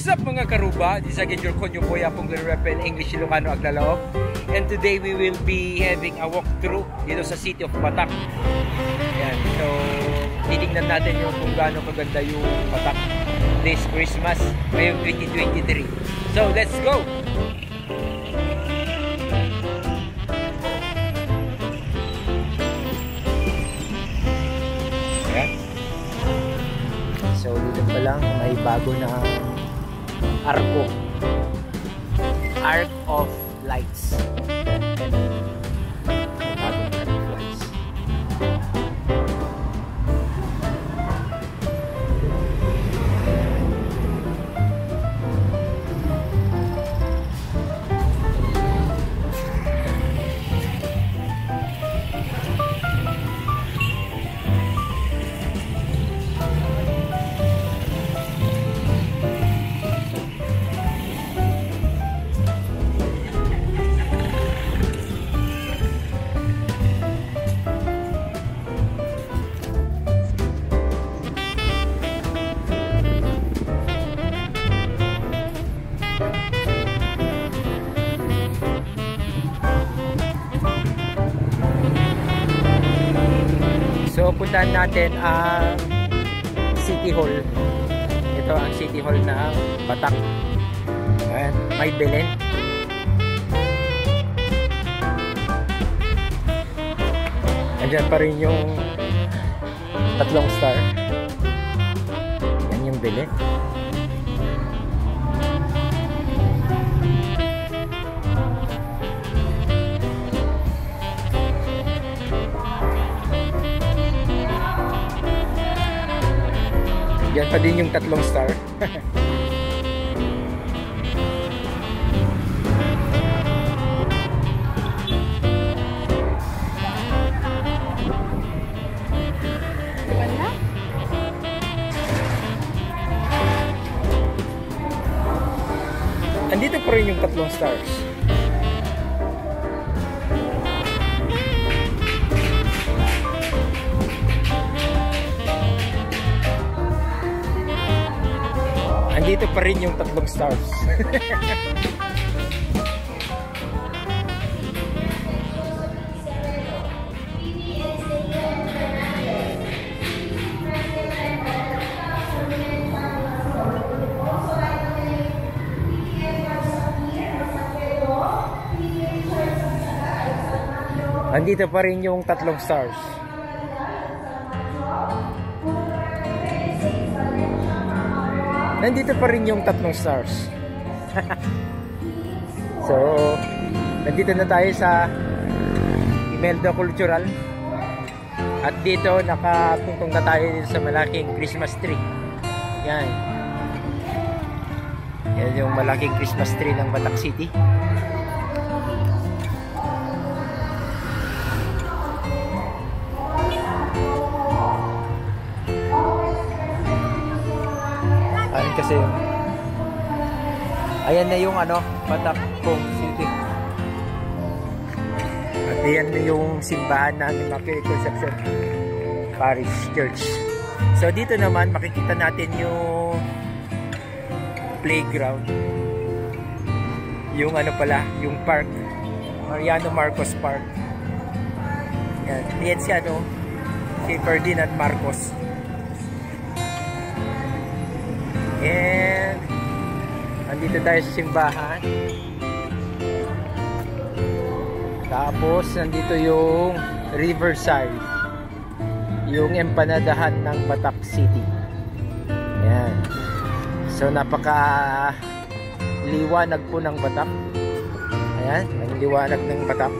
up mga karuba? This is again your Konyo Boya pong Repel English Ilocano Agdalaog. And today we will be having a walkthrough dito sa city of Batak. Yan. So, titignan natin yung kung gaano kaganda yung Batak this Christmas ngayong 2023. So, let's go! Yan. So, dito pa lang may bago na Arc of Lights. Bagong Arc of Lights. So, puntahan natin ang City Hall. Ito ang City Hall ng Batak. Ayan, may Belen. Andyan pa rin yung 3 star. Yan yung Belen. Yan pa din yung 3 star. Andito pa rin yung 3 stars. Andito pa rin yung 3 stars. Andito pa rin yung 3 stars. Nandito pa rin yung 3 stars. So, nandito na tayo sa Imelda Cultural. At dito, nakatungtong na tayo dito sa malaking Christmas tree. Yan. Yan yung malaking Christmas tree ng Batak City. Kasi ayan na yung Batak City. At ayan na yung simbahan ng Immaculate Conception Parish Church. So dito naman makikita natin yung playground, yung yung park, Mariano Marcos Park. Yan si si Ferdinand Marcos. And andito tayo sa simbahan. Tapos nandito yung Riverside, yung empanadahan ng Batak City. Ayan. So napaka liwanag po ng Batak. Ayan, ang liwanag ng Batak.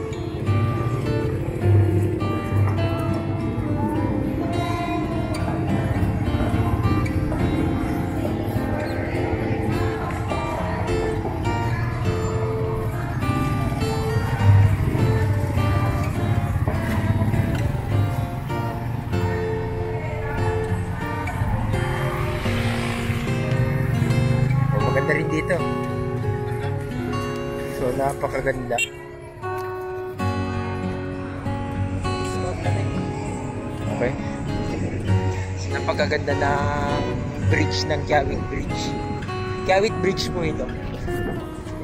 Maganda rin dito. So napakaganda. Okay. So, napakaganda ng bridge ng Kiawing Bridge. Kiawit Bridge po ito.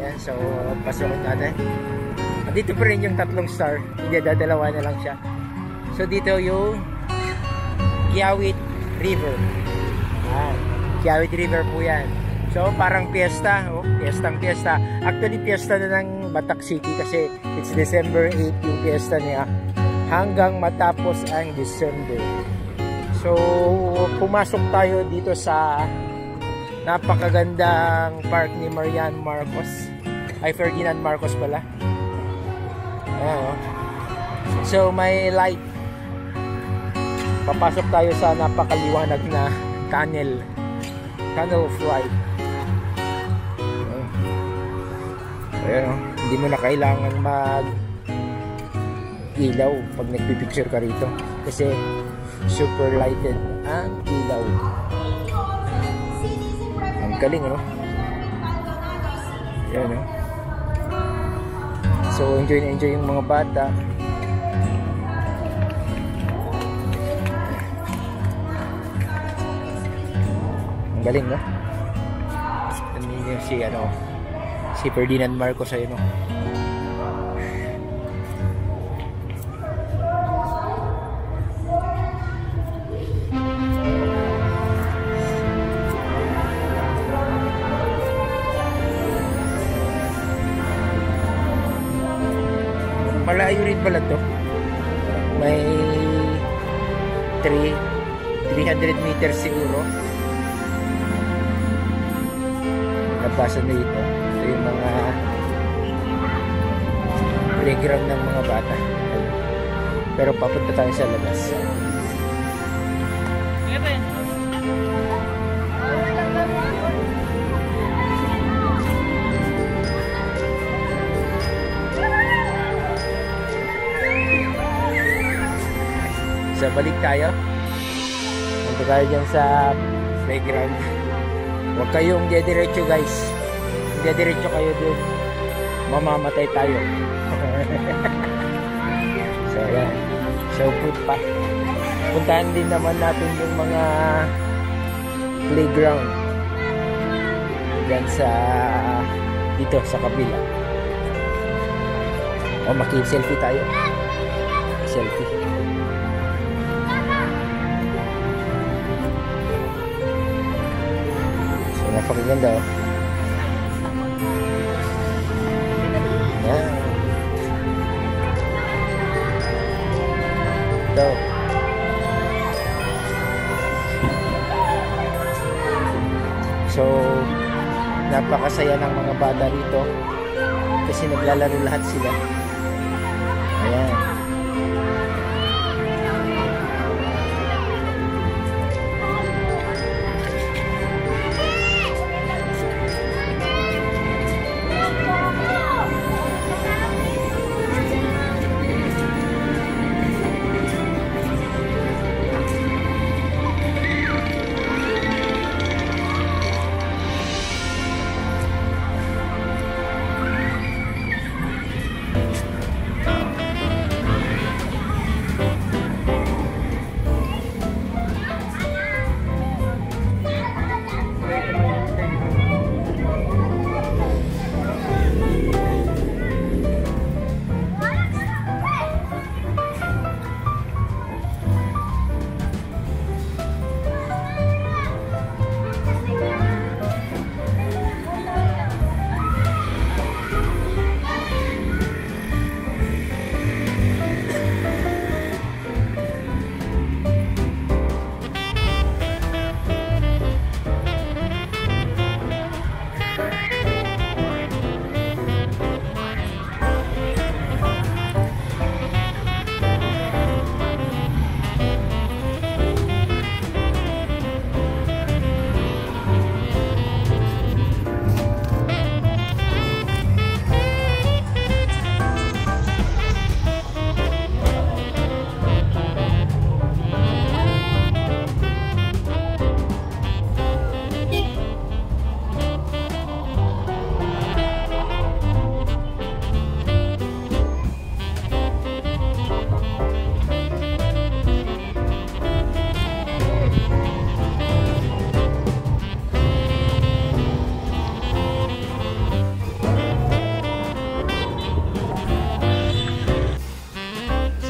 Yan, so pasukin natin. Dito pa rin yung 3 star. Hindi, dadalawa na lang siya. So dito yung Kiawit River. Kiawit River po yan. So parang piyesta, piyesta. Actually piyesta na ng Batak City kasi it's December 8 yung piyesta niya hanggang matapos ang December. So pumasok tayo dito sa napakagandang park ni Marian Marcos. Ay, Ferdinand Marcos pala. Ayan, so may light. Papasok tayo sa napakaliwanag na tunnel of light. Ayan, hindi mo na kailangan mag ilaw pag nagpipicture ka rito kasi super lighted ang ilaw. Ang galing, ano? Ayan, no? So enjoy na enjoy yung mga bata. Ang galing, no? Si Ferdinand Marcos ayun, no? Malayo rin pala to. May 300 meters siguro. Nabasa na dito. Ito yung mga playground ng mga bata. Pero papunta tayo sa labas. So balik tayo. Punta tayo dyan sa playground. Huwag kayong diretso, guys. Diretso kayo dun, mamamatay tayo. So yan. So puntahan din naman natin yung mga playground dyan sa dito sa kabila. Maki-selfie tayo. Selfie. Napakaganda, oh. Yan. Ito. So napakasaya ng mga bata rito kasi naglalaro lahat sila. Ayan.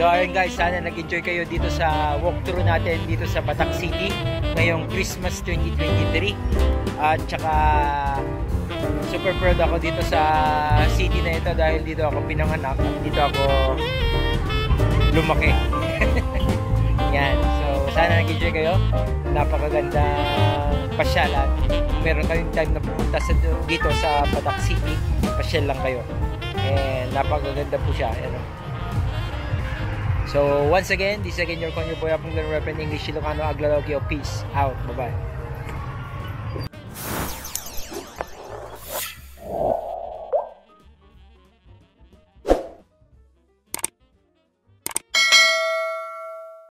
So ayun guys, sana nag-enjoy kayo dito sa walkthrough natin dito sa Batak City ngayong Christmas 2023. At saka super proud ako dito sa city na ito dahil dito ako pinanganak at dito ako lumaki. Yan. So sana nag-enjoy kayo. Napakagandang pasyalan. Meron kayong time na pumunta dito sa Batak City, pasyal lang kayo. And napakaganda po siya. Ano? So once again, this again your Conyo Boy Apong Reverend English Ilocano Aglalogyo. Peace out. Bye-bye.